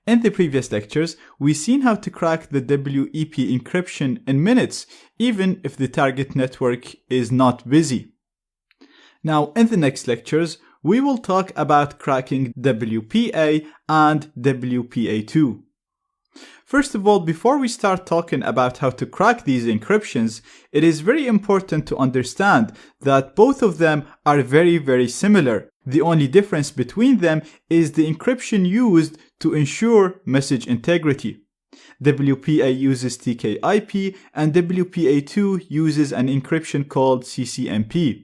In the previous lectures, we've seen how to crack the WEP encryption in minutes, even if the target network is not busy. Now, in the next lectures, we will talk about cracking WPA and WPA2. First of all, before we start talking about how to crack these encryptions, it is very important to understand that both of them are very similar. The only difference between them is the encryption used to ensure message integrity. WPA uses TKIP and WPA2 uses an encryption called CCMP.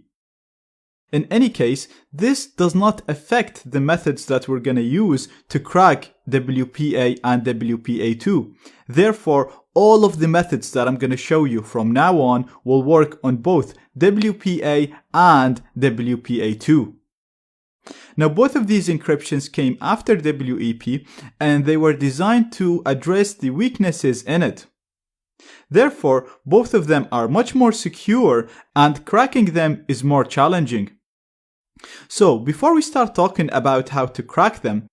In any case, this does not affect the methods that we're going to use to crack WPA and WPA2. Therefore, all of the methods that I'm going to show you from now on will work on both WPA and WPA2. Now, both of these encryptions came after WEP, and they were designed to address the weaknesses in it. Therefore, both of them are much more secure, and cracking them is more challenging. So, before we start talking about how to crack them,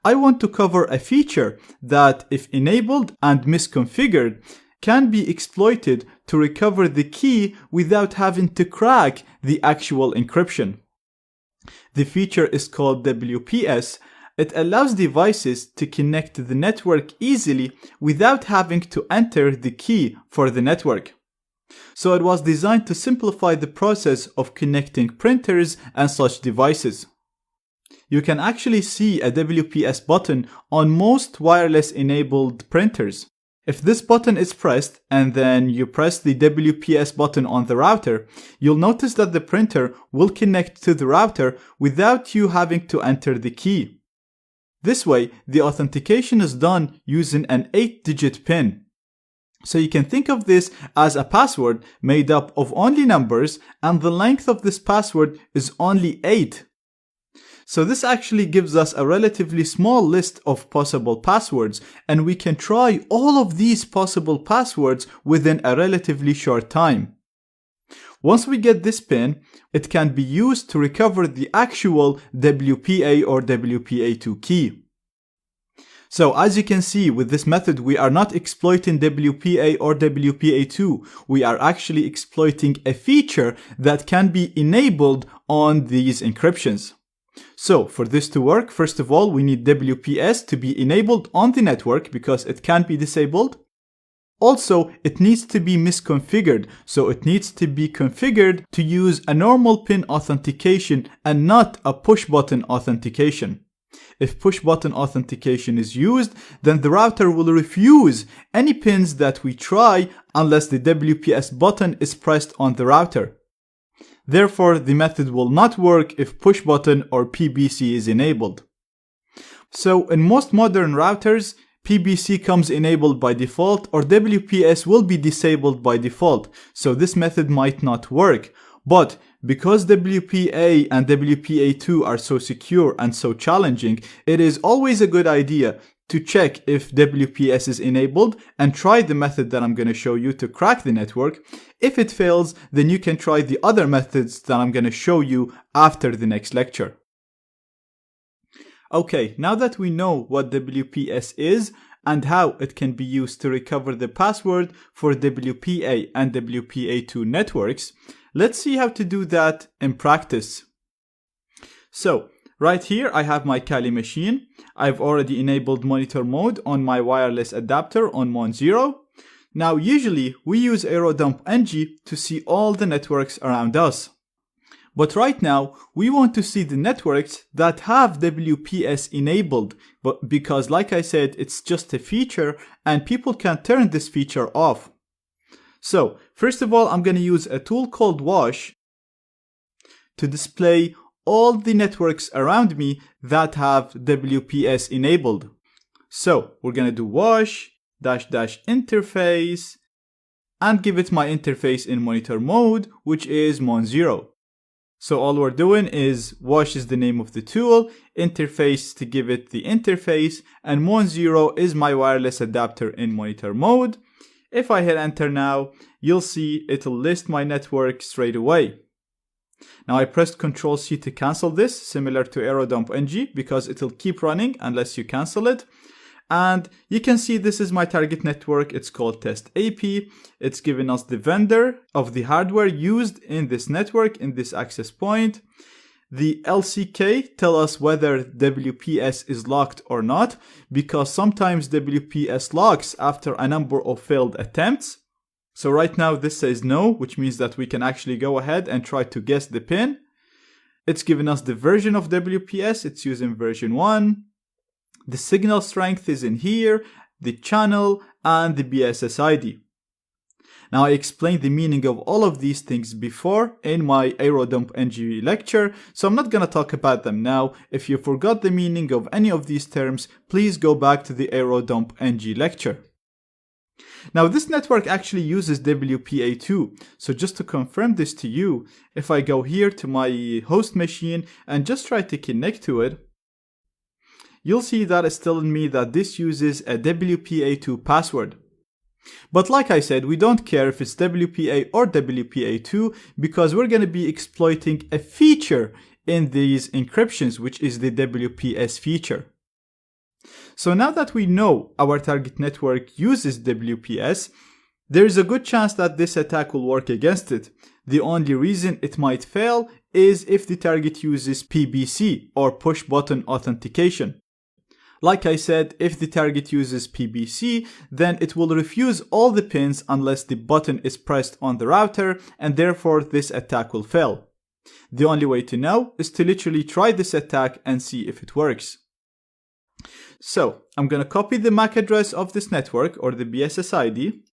I want to cover a feature that, if enabled and misconfigured, can be exploited to recover the key without having to crack the actual encryption. The feature is called WPS. It allows devices to connect to the network easily without having to enter the key for the network. So it was designed to simplify the process of connecting printers and such devices. You can actually see a WPS button on most wireless enabled printers. If this button is pressed and then you press the WPS button on the router, you'll notice that the printer will connect to the router without you having to enter the key. This way, the authentication is done using an 8-digit PIN. So you can think of this as a password made up of only numbers, and the length of this password is only 8. So this actually gives us a relatively small list of possible passwords, and we can try all of these possible passwords within a relatively short time. Once we get this PIN, it can be used to recover the actual WPA or WPA2 key. So as you can see, with this method, we are not exploiting WPA or WPA2. We are actually exploiting a feature that can be enabled on these encryptions. So for this to work, first of all, we need WPS to be enabled on the network because it can't be disabled. Also, it needs to be misconfigured, so it needs to be configured to use a normal PIN authentication and not a push button authentication. If push button authentication is used, then the router will refuse any pins that we try unless the WPS button is pressed on the router. Therefore, the method will not work if push button or PBC is enabled. So in most modern routers, PBC comes enabled by default or WPS will be disabled by default, so this method might not work. But because WPA and WPA2 are so secure and so challenging, it is always a good idea to check if WPS is enabled and try the method that I'm going to show you to crack the network. If it fails, then you can try the other methods that I'm going to show you after the next lecture. Okay, now that we know what WPS is and how it can be used to recover the password for WPA and WPA2 networks, let's see how to do that in practice. So, right here I have my Kali machine. I've already enabled monitor mode on my wireless adapter on Mon0. Now usually we use AeroDumpNG to see all the networks around us. But right now we want to see the networks that have WPS enabled, but because like I said, it's just a feature and people can turn this feature off. So first of all, I'm going to use a tool called Wash to display all the networks around me that have WPS enabled. So we're going to do wash --interface and give it my interface in monitor mode, which is Mon0. So all we're doing is wash is the name of the tool, interface to give it the interface, and Mon0 is my wireless adapter in monitor mode. If I hit enter now, you'll see it'll list my network straight away. Now I pressed Ctrl C to cancel this, similar to AeroDumpNG, because it'll keep running unless you cancel it. And you can see this is my target network. It's called test AP. It's giving us the vendor of the hardware used in this network, in this access point. The LCK tell us whether WPS is locked or not, because sometimes WPS locks after a number of failed attempts. So right now this says no, which means that we can actually go ahead and try to guess the pin. It's giving us the version of WPS. It's using version 1. The signal strength is in here, the channel, and the BSS ID. Now, I explained the meaning of all of these things before in my AeroDumpNG lecture, so I'm not going to talk about them now. If you forgot the meaning of any of these terms, please go back to the AeroDumpNG lecture. Now, this network actually uses WPA2, so just to confirm this to you, if I go here to my host machine and just try to connect to it, you'll see that it's telling me that this uses a WPA2 password. But like I said, we don't care if it's WPA or WPA2 because we're going to be exploiting a feature in these encryptions, which is the WPS feature. So now that we know our target network uses WPS, there is a good chance that this attack will work against it. The only reason it might fail is if the target uses PBC or push button authentication. Like I said, if the target uses PBC, then it will refuse all the pins unless the button is pressed on the router, and therefore this attack will fail. The only way to know is to literally try this attack and see if it works. So I'm going to copy the MAC address of this network or the BSS ID.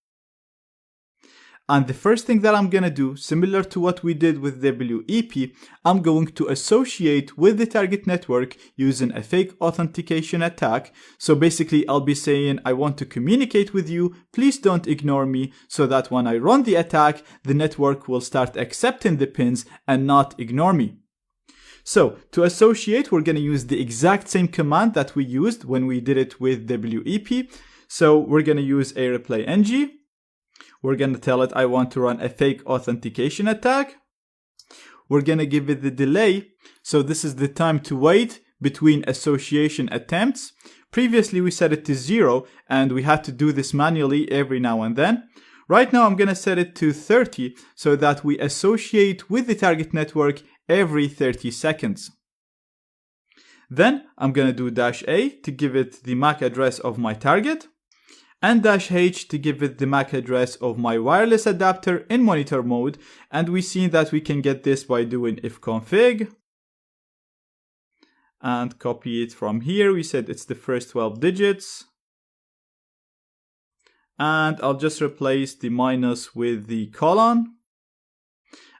And the first thing that I'm going to do, similar to what we did with WEP, I'm going to associate with the target network using a fake authentication attack. So basically, I'll be saying, I want to communicate with you. Please don't ignore me, so that when I run the attack, the network will start accepting the pins and not ignore me. So to associate, we're going to use the exact same command that we used when we did it with WEP. So we're going to use AReplayNG. We're going to tell it I want to run a fake authentication attack. We're going to give it the delay. So this is the time to wait between association attempts. Previously, we set it to 0 and we had to do this manually every now and then. Right now, I'm going to set it to 30 so that we associate with the target network every 30 seconds. Then I'm going to do -A to give it the MAC address of my target, and -H to give it the MAC address of my wireless adapter in monitor mode. And we've seen that we can get this by doing ifconfig and copy it from here. We said it's the first 12 digits. And I'll just replace the minus with the colon.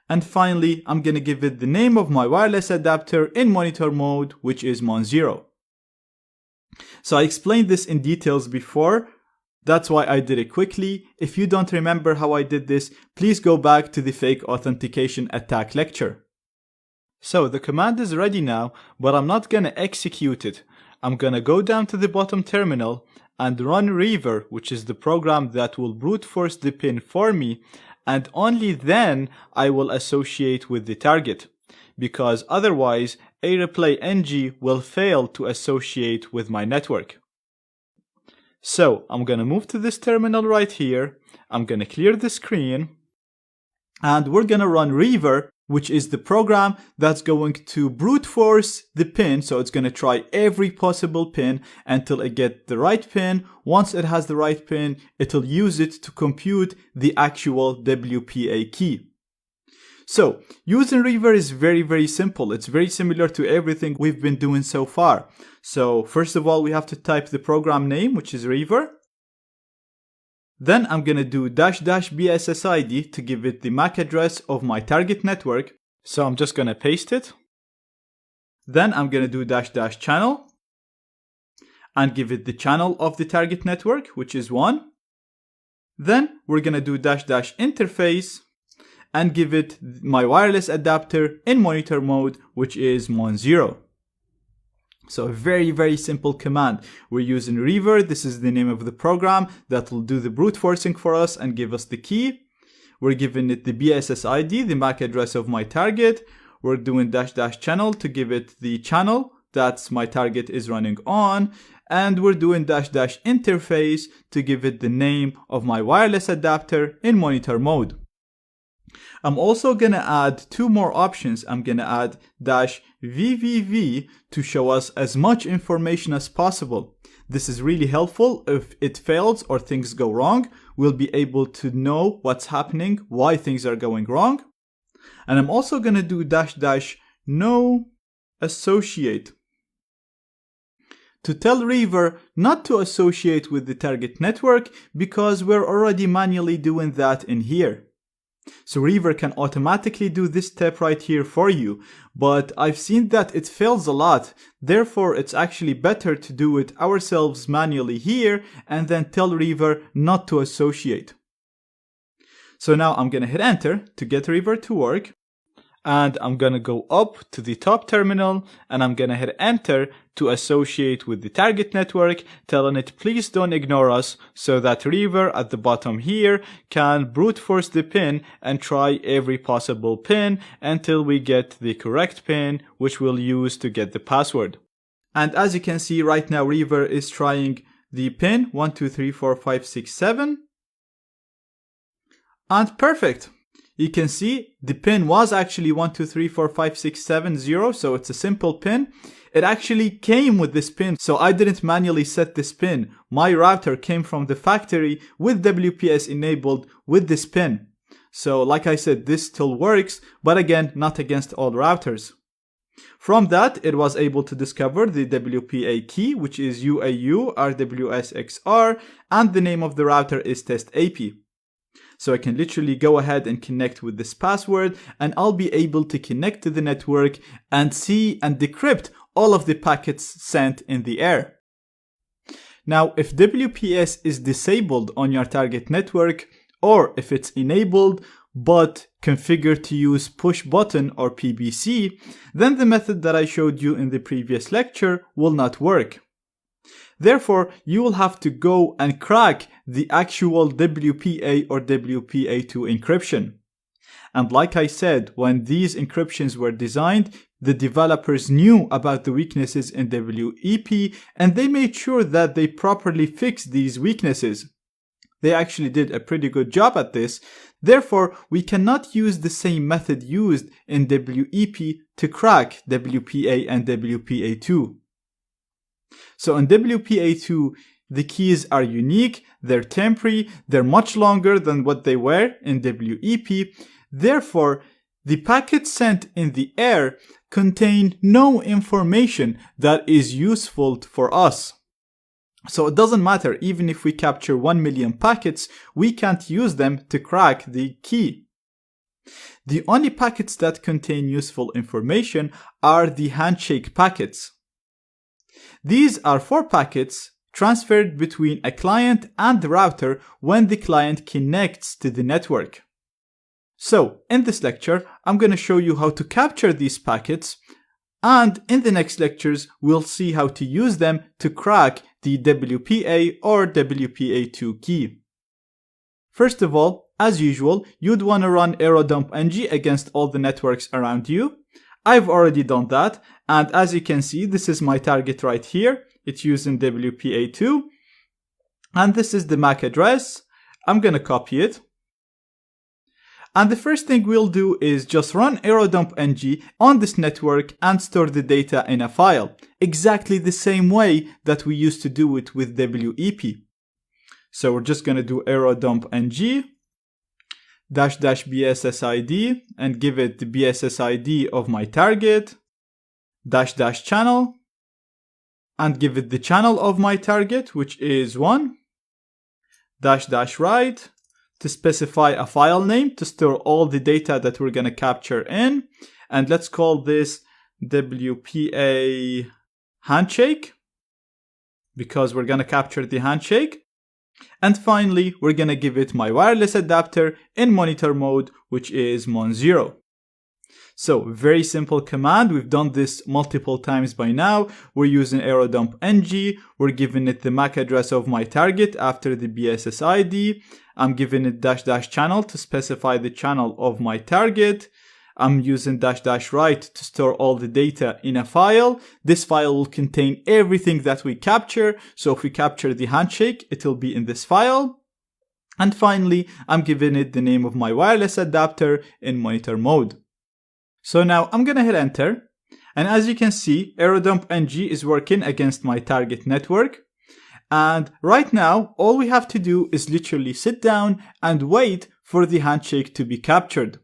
And finally, I'm going to give it the name of my wireless adapter in monitor mode, which is Mon0. So I explained this in details before. That's why I did it quickly. If you don't remember how I did this, please go back to the fake authentication attack lecture. So the command is ready now, but I'm not going to execute it. I'm going to go down to the bottom terminal and run Reaver, which is the program that will brute force the pin for me, and only then I will associate with the target, because otherwise AReplayNG will fail to associate with my network. So I'm going to move to this terminal right here. I'm going to clear the screen and we're going to run Reaver, which is the program that's going to brute force the pin. So it's going to try every possible pin until it gets the right pin. Once it has the right pin, it'll use it to compute the actual WPA key. So using Reaver is very, very simple. It's very similar to everything we've been doing so far. So first of all, we have to type the program name, which is Reaver. Then I'm going to do --BSSID to give it the MAC address of my target network. So I'm just going to paste it. Then I'm going to do --channel and give it the channel of the target network, which is 1. Then we're going to do --interface and give it my wireless adapter in monitor mode, which is Mon0. So a very, very simple command. We're using Reaver. This is the name of the program that will do the brute forcing for us and give us the key. We're giving it the BSS ID, the MAC address of my target. We're doing --channel to give it the channel that my target is running on. and we're doing dash dash interface to give it the name of my wireless adapter in monitor mode. I'm also gonna add two more options. I'm gonna add dash VVV to show us as much information as possible. This is really helpful. If it fails or things go wrong, we'll be able to know what's happening, why things are going wrong. And I'm also gonna do dash dash no associate to tell Reaver not to associate with the target network because we're already manually doing that in here. So Reaver can automatically do this step right here for you, but I've seen that it fails a lot. Therefore, it's actually better to do it ourselves manually here and then tell Reaver not to associate. So now I'm gonna hit enter to get Reaver to work. And I'm gonna go up to the top terminal and I'm gonna hit enter to associate with the target network, telling it please don't ignore us, so that Reaver at the bottom here can brute force the pin and try every possible pin until we get the correct pin, which we'll use to get the password. And as you can see right now, Reaver is trying the pin 1, 2, 3, 4, 5, 6, 7. And perfect. You can see the pin was actually 1, 2, 3, 4, 5, 6, 7, 0. So it's a simple pin. It actually came with this pin. So I didn't manually set this pin. My router came from the factory with WPS enabled with this pin. So like I said, this still works, but again, not against all routers. From that, it was able to discover the WPA key, which is UAU RWSXR, and the name of the router is test AP. So I can literally go ahead and connect with this password and I'll be able to connect to the network and see and decrypt all of the packets sent in the air. Now, if WPS is disabled on your target network, or if it's enabled but configured to use push button or PBC, then the method that I showed you in the previous lecture will not work. Therefore, you will have to go and crack the actual WPA or WPA2 encryption. And like I said, when these encryptions were designed, the developers knew about the weaknesses in WEP and they made sure that they properly fixed these weaknesses. They actually did a pretty good job at this. Therefore, we cannot use the same method used in WEP to crack WPA and WPA2. So in WPA2, the keys are unique, they're temporary, they're much longer than what they were in WEP. Therefore, the packets sent in the air contain no information that is useful for us. So it doesn't matter, even if we capture 1 million packets, we can't use them to crack the key. The only packets that contain useful information are the handshake packets. These are 4 packets transferred between a client and the router when the client connects to the network. So, in this lecture, I'm going to show you how to capture these packets, and in the next lectures, we'll see how to use them to crack the WPA or WPA2 key. First of all, as usual, you'd want to run aerodump-ng against all the networks around you. I've already done that, and as you can see, this is my target right here. It's using WPA2, and this is the MAC address. I'm gonna copy it. And the first thing we'll do is just run aerodump-ng on this network and store the data in a file, exactly the same way that we used to do it with WEP. So we're just gonna do aerodump-ng --bssid and give it the bssid of my target, --channel, and give it the channel of my target, which is 1, --write, to specify a file name to store all the data that we're going to capture in, and let's call this WPA handshake, because we're going to capture the handshake. And finally, we're going to give it my wireless adapter in monitor mode, which is mon0. So, very simple command. We've done this multiple times by now. We're using aerodump-ng. We're giving it the MAC address of my target after the BSSID. I'm giving it --channel to specify the channel of my target. I'm using --right to store all the data in a file. This file will contain everything that we capture. So if we capture the handshake, it will be in this file. And finally, I'm giving it the name of my wireless adapter in monitor mode. So now I'm gonna hit enter. And as you can see, AeroDump-ng is working against my target network. And right now, all we have to do is literally sit down and wait for the handshake to be captured.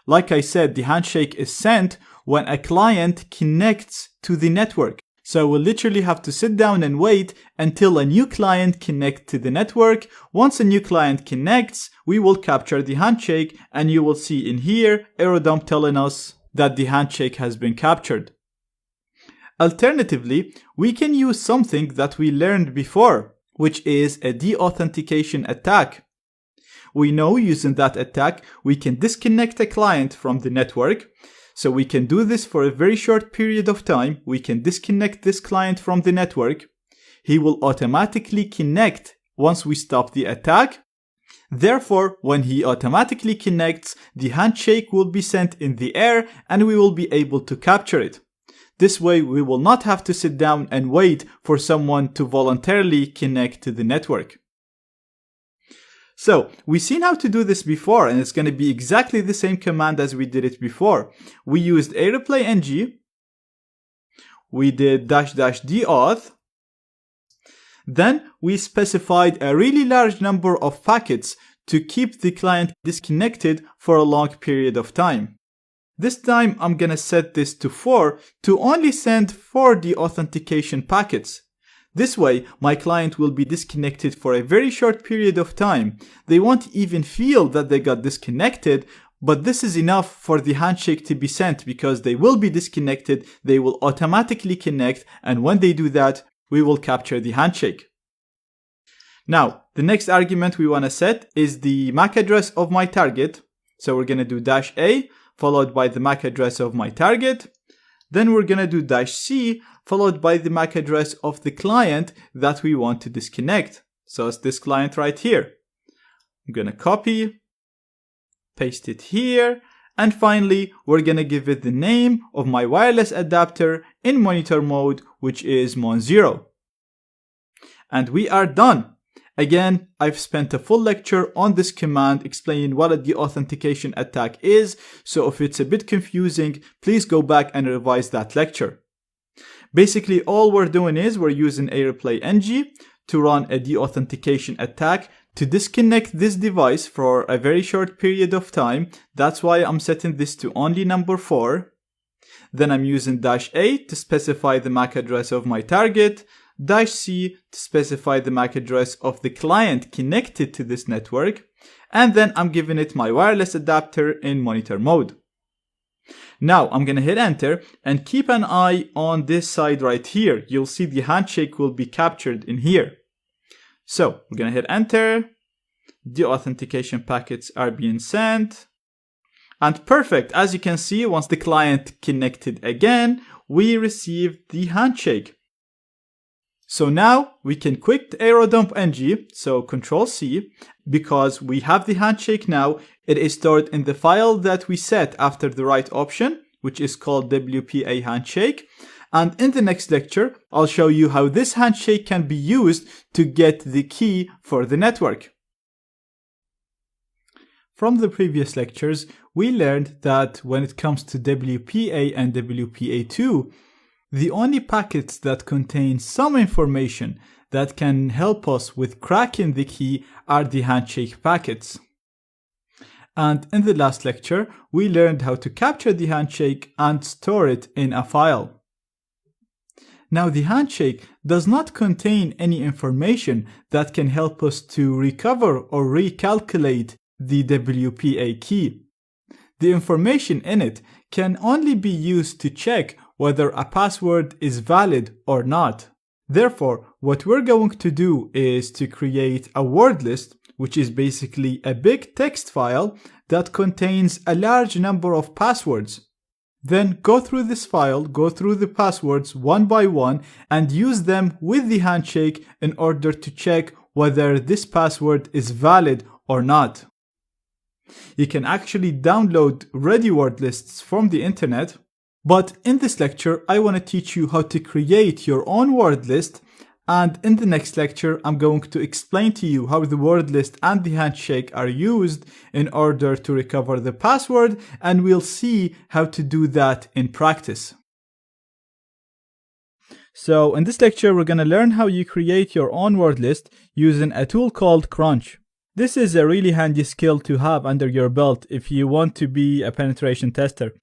Like I said, the handshake is sent when a client connects to the network. So we'll literally have to sit down and wait until a new client connects to the network. Once a new client connects, we will capture the handshake, and you will see in here AeroDump telling us that the handshake has been captured. Alternatively, we can use something that we learned before, which is a deauthentication attack. We know using that attack, we can disconnect a client from the network. So we can do this for a very short period of time. We can disconnect this client from the network. He will automatically connect once we stop the attack. Therefore, when he automatically connects, the handshake will be sent in the air and we will be able to capture it. This way, we will not have to sit down and wait for someone to voluntarily connect to the network. So, we've seen how to do this before, and it's going to be exactly the same command as we did it before. We used aeroplay-ng, we did --deauth, then we specified a really large number of packets to keep the client disconnected for a long period of time. This time I'm gonna set this to 4 to only send 4 deauthentication packets. This way, my client will be disconnected for a very short period of time. They won't even feel that they got disconnected, but this is enough for the handshake to be sent because they will be disconnected, they will automatically connect, and when they do that, we will capture the handshake. Now, the next argument we want to set is the MAC address of my target. So we're going to do -a followed by the MAC address of my target. Then we're going to do -c followed by the MAC address of the client that we want to disconnect. So it's this client right here. I'm going to copy, paste it here, and finally we're going to give it the name of my wireless adapter in monitor mode, which is mon0. And we are done. Again, I've spent a full lecture on this command explaining what a deauthentication attack is, so if it's a bit confusing, please go back and revise that lecture. Basically, all we're doing is we're using aeroplay-ng to run a deauthentication attack to disconnect this device for a very short period of time. That's why I'm setting this to only number 4. Then I'm using -a to specify the MAC address of my target, -c to specify the MAC address of the client connected to this network, and then I'm giving it my wireless adapter in monitor mode. Now I'm gonna hit enter and keep an eye on this side right here. You'll see the handshake will be captured in here. So we're gonna hit enter, the authentication packets are being sent, and perfect. As you can see, once the client connected again, we received the handshake. So now we can quit AeroDump-ng, so Control-C, because we have the handshake now. It is stored in the file that we set after the write option, which is called WPA handshake. And in the next lecture, I'll show you how this handshake can be used to get the key for the network. From the previous lectures, we learned that when it comes to WPA and WPA2, the only packets that contain some information that can help us with cracking the key are the handshake packets. And in the last lecture, we learned how to capture the handshake and store it in a file. Now, the handshake does not contain any information that can help us to recover or recalculate the WPA key. The information in it can only be used to check whether a password is valid or not. Therefore, what we're going to do is to create a word list, which is basically a big text file that contains a large number of passwords. Then go through this file, go through the passwords one by one, and use them with the handshake in order to check whether this password is valid or not. You can actually download ready word lists from the internet. But in this lecture, I want to teach you how to create your own word list. And in the next lecture, I'm going to explain to you how the word list and the handshake are used in order to recover the password. And we'll see how to do that in practice. So in this lecture, we're going to learn how you create your own word list using a tool called Crunch. This is a really handy skill to have under your belt if you want to be a penetration tester,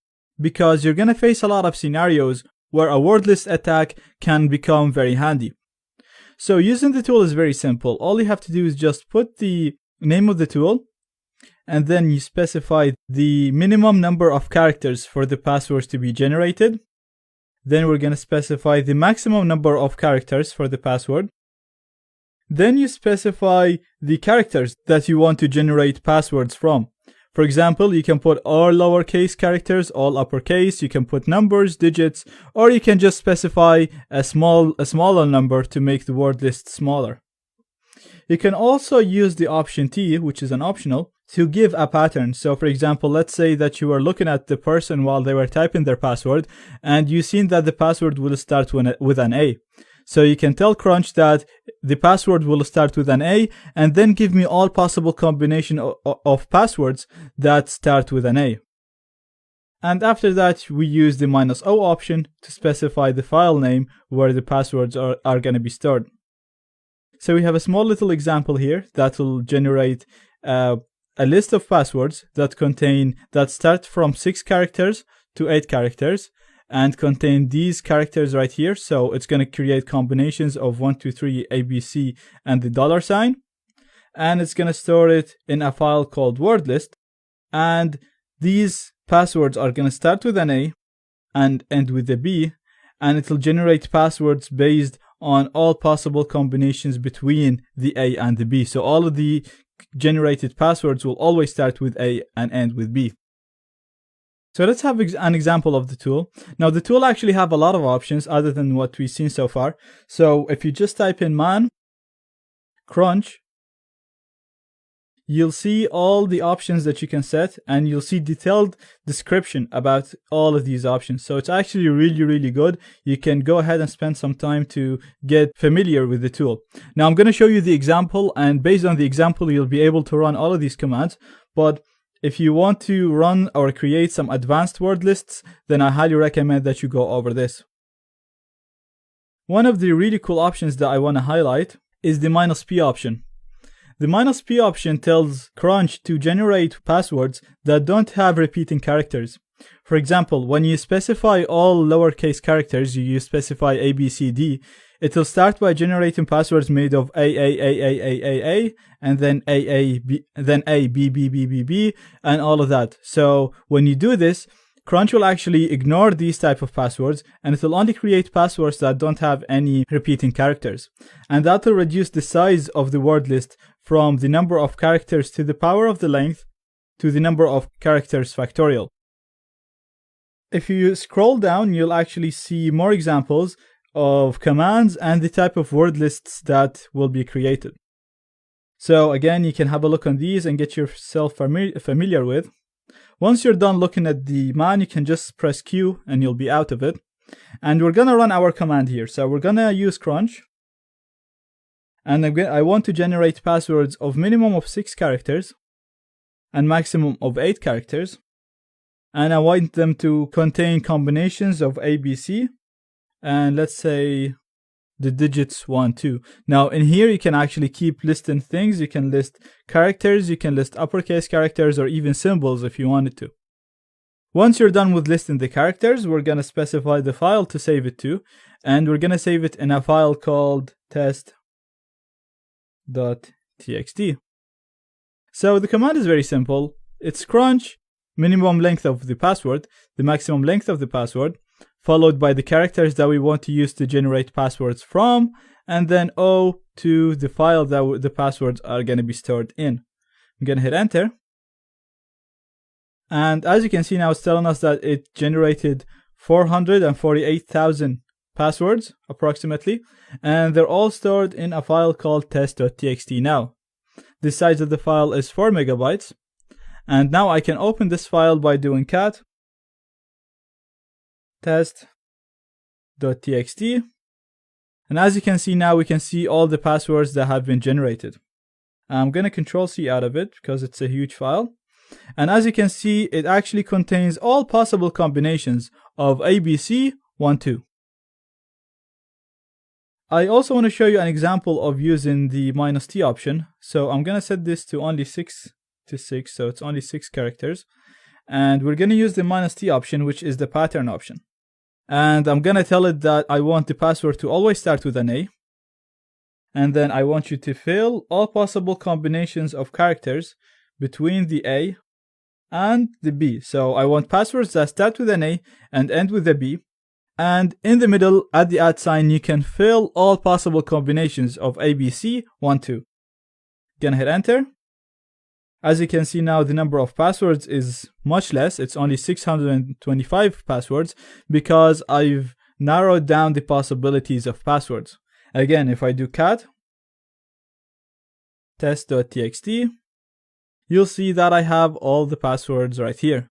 because you're going to face a lot of scenarios where a word list attack can become very handy. So using the tool is very simple. All you have to do is just put the name of the tool, and then you specify the minimum number of characters for the passwords to be generated. Then we're going to specify the maximum number of characters for the password. Then you specify the characters that you want to generate passwords from. For example, you can put all lowercase characters, all uppercase, you can put numbers, digits, or you can just specify a smaller number to make the word list smaller. You can also use the option T, which is an optional, to give a pattern. So for example, let's say that you were looking at the person while they were typing their password, and you've seen that the password will start with an A. So you can tell Crunch that the password will start with an A, and then give me all possible combination of passwords that start with an A. And after that, we use the -O option to specify the file name where the passwords are going to be stored. So we have a small little example here that will generate a list of passwords that start from 6 characters to 8 characters and contain these characters right here. So it's going to create combinations of 1, 2, 3, ABC, and the $sign. And it's going to store it in a file called word list. And these passwords are going to start with an A and end with a B. And it will generate passwords based on all possible combinations between the A and the B. So all of the generated passwords will always start with A and end with B. So let's have an example of the tool. Now the tool actually have a lot of options other than what we've seen so far. So if you just type in man crunch, you'll see all the options that you can set, and you'll see detailed description about all of these options. So it's actually really good. You can go ahead and spend some time to get familiar with the tool. Now I'm going to show you the example, and based on the example, you'll be able to run all of these commands. But if you want to run or create some advanced word lists, then I highly recommend that you go over this. One of the really cool options that I want to highlight is the -P option. The -P option tells Crunch to generate passwords that don't have repeating characters. For example, when you specify all lowercase characters, you specify A, B, C, D, it will start by generating passwords made of A, and then A, B, B, and all of that. So when you do this, Crunch will actually ignore these type of passwords, and it will only create passwords that don't have any repeating characters. And that will reduce the size of the word list from the number of characters to the power of the length to the number of characters factorial. If you scroll down, you'll actually see more examples of commands and the type of word lists that will be created. So again, you can have a look on these and get yourself familiar with. Once you're done looking at the man, you can just press Q and you'll be out of it. And we're going to run our command here. So we're going to use Crunch. And I want to generate passwords of minimum of 6 characters and maximum of 8 characters. And I want them to contain combinations of A, B, C. And let's say the digits 1, 2. Now in here, you can actually keep listing things. You can list characters, you can list uppercase characters, or even symbols if you wanted to. Once you're done with listing the characters, we're going to specify the file to save it to. And we're going to save it in a file called test.txt. So the command is very simple. It's crunch, minimum length of the password, the maximum length of the password, followed by the characters that we want to use to generate passwords from, and then O to the file that the passwords are going to be stored in. I'm going to hit enter. And as you can see now, it's telling us that it generated 448,000 passwords approximately, and they're all stored in a file called test.txt now. The size of the file is 4 megabytes. And now I can open this file by doing cat test.txt. And as you can see now, we can see all the passwords that have been generated. I'm going to Control-C out of it because it's a huge file. And as you can see, it actually contains all possible combinations of ABC12. I also want to show you an example of using the -t option. So I'm going to set this to only 6 to 6, so it's only 6 characters. And we're going to use the -t option, which is the pattern option. And I'm going to tell it that I want the password to always start with an A. And then I want you to fill all possible combinations of characters between the A and the B. So I want passwords that start with an A and end with a B. And in the middle, at the @ sign, you can fill all possible combinations of ABC12. Gonna hit enter. As you can see now, the number of passwords is much less. It's only 625 passwords because I've narrowed down the possibilities of passwords. Again, if I do cat test.txt, you'll see that I have all the passwords right here.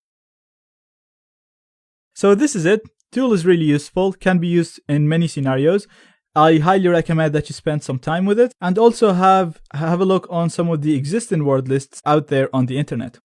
So this is it. Tool is really useful, can be used in many scenarios. I highly recommend that you spend some time with it and also have a look on some of the existing word lists out there on the internet.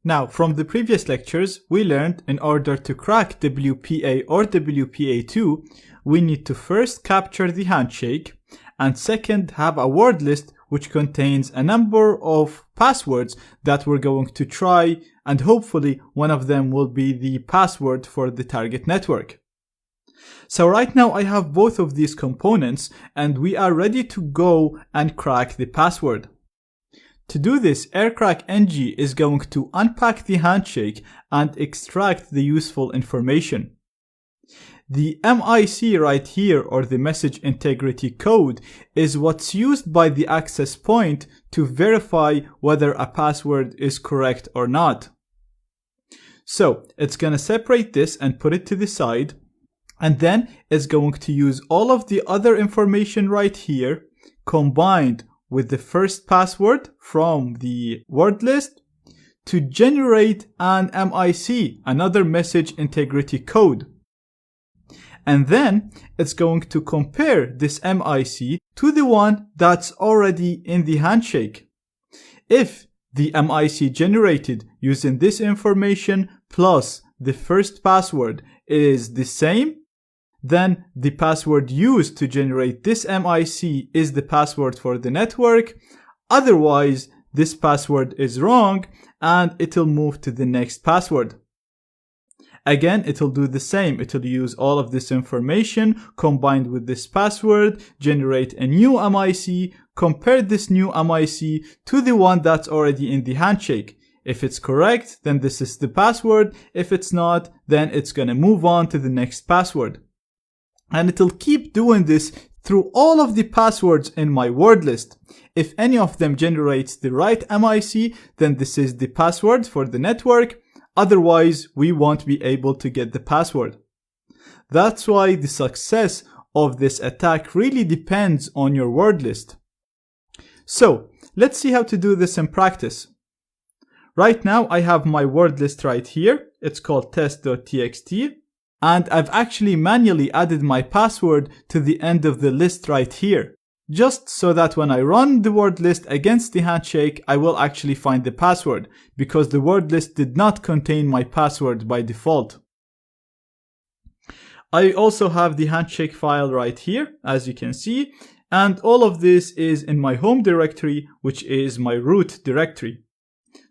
Now, from the previous lectures, we learned in order to crack WPA or WPA2, we need to first capture the handshake and second have a word list which contains a number of passwords that we're going to try, and hopefully one of them will be the password for the target network. So right now I have both of these components and we are ready to go and crack the password. To do this, aircrackng is going to unpack the handshake and extract the useful information. The MIC right here, or the message integrity code, is what's used by the access point to verify whether a password is correct or not. So it's going to separate this and put it to the side, and then it's going to use all of the other information right here combined with the first password from the word list to generate an MIC, another message integrity code. And then it's going to compare this MIC to the one that's already in the handshake. If the MIC generated using this information plus the first password is the same, then the password used to generate this MIC is the password for the network. Otherwise, this password is wrong and it'll move to the next password. Again, it'll do the same. It'll use all of this information combined with this password, generate a new MIC, compare this new MIC to the one that's already in the handshake. If it's correct, then this is the password. If it's not, then it's going to move on to the next password. And it'll keep doing this through all of the passwords in my word list. If any of them generates the right MIC, then this is the password for the network. Otherwise, we won't be able to get the password. That's why the success of this attack really depends on your word list. So, let's see how to do this in practice. Right now, I have my word list right here. It's called test.txt. And I've actually manually added my password to the end of the list right here, just so that when I run the word list against the handshake, I will actually find the password, because the word list did not contain my password by default. I also have the handshake file right here, as you can see, and all of this is in my home directory, which is my root directory.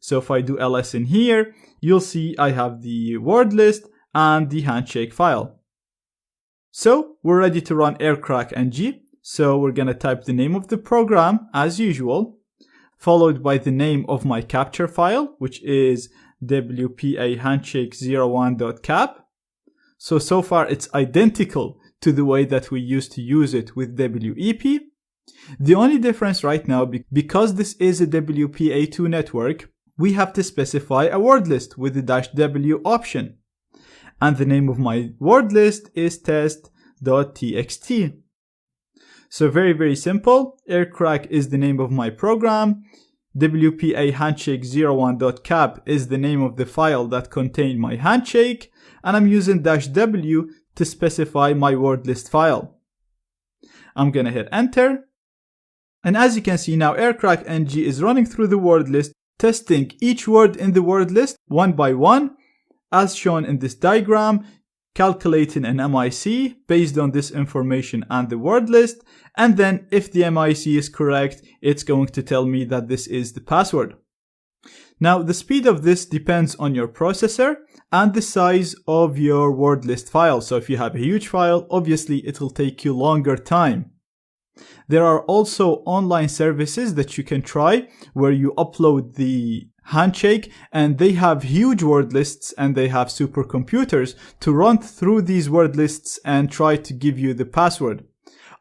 So if I do ls in here, you'll see I have the word list and the handshake file. So we're ready to run aircrackng. So we're going to type the name of the program as usual, followed by the name of my capture file, which is WPA handshake01.cap. So far it's identical to the way that we used to use it with WEP. The only difference right now, because this is a WPA2 network, we have to specify a word list with the -w option. And the name of my word list is test.txt. So very simple. Aircrack is the name of my program. WPA handshake01.cap is the name of the file that contained my handshake, and I'm using -w to specify my word list file. I'm gonna hit enter, and as you can see now, aircrack ng is running through the word list, testing each word in the word list one by one, as shown in this diagram, calculating an MIC based on this information and the word list, and then if the MIC is correct, it's going to tell me that this is the password. Now, the speed of this depends on your processor and the size of your word list file. So if you have a huge file, obviously it will take you longer time. There are also online services that you can try where you upload the handshake, and they have huge word lists and they have supercomputers to run through these word lists and try to give you the password.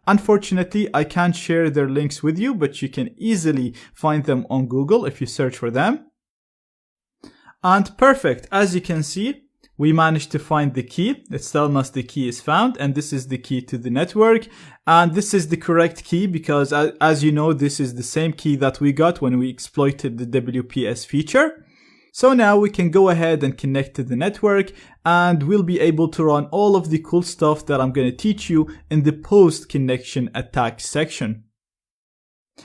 Unfortunately, I can't share their links with you, but you can easily find them on Google if you search for them. And perfect, as you can see, we managed to find the key. It's telling us the key is found, and this is the key to the network. And this is the correct key because, as you know, this is the same key that we got when we exploited the WPS feature. So now we can go ahead and connect to the network, and we'll be able to run all of the cool stuff that I'm going to teach you in the post-connection attack section.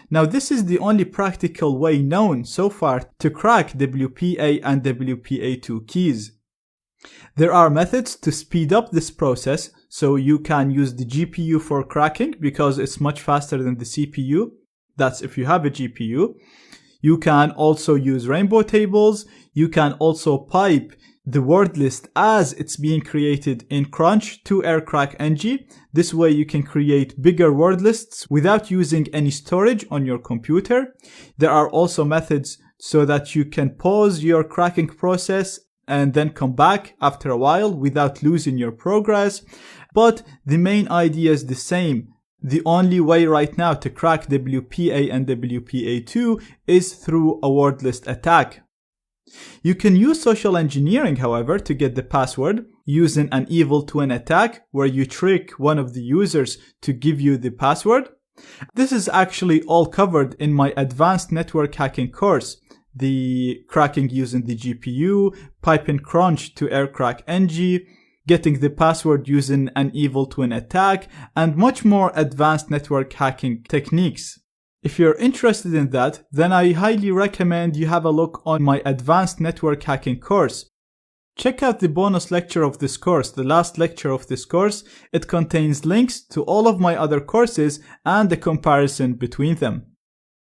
Now, this is the only practical way known so far to crack WPA and WPA2 keys. There are methods to speed up this process, so you can use the GPU for cracking because it's much faster than the CPU. That's if you have a GPU. You can also use rainbow tables. You can also pipe the word list as it's being created in Crunch to aircrack ng. This way you can create bigger word lists without using any storage on your computer. There are also methods so that you can pause your cracking process and then come back after a while without losing your progress. But the main idea is the same. The only way right now to crack WPA and WPA2 is through a word list attack. You can use social engineering, however, to get the password using an evil twin attack where you trick one of the users to give you the password. This is actually all covered in my advanced network hacking course. The cracking using the GPU, piping Crunch to aircrack ng, getting the password using an evil twin attack, and much more advanced network hacking techniques. If you're interested in that, then I highly recommend you have a look on my advanced network hacking course. Check out the bonus lecture of this course, the last lecture of this course. It contains links to all of my other courses and a comparison between them.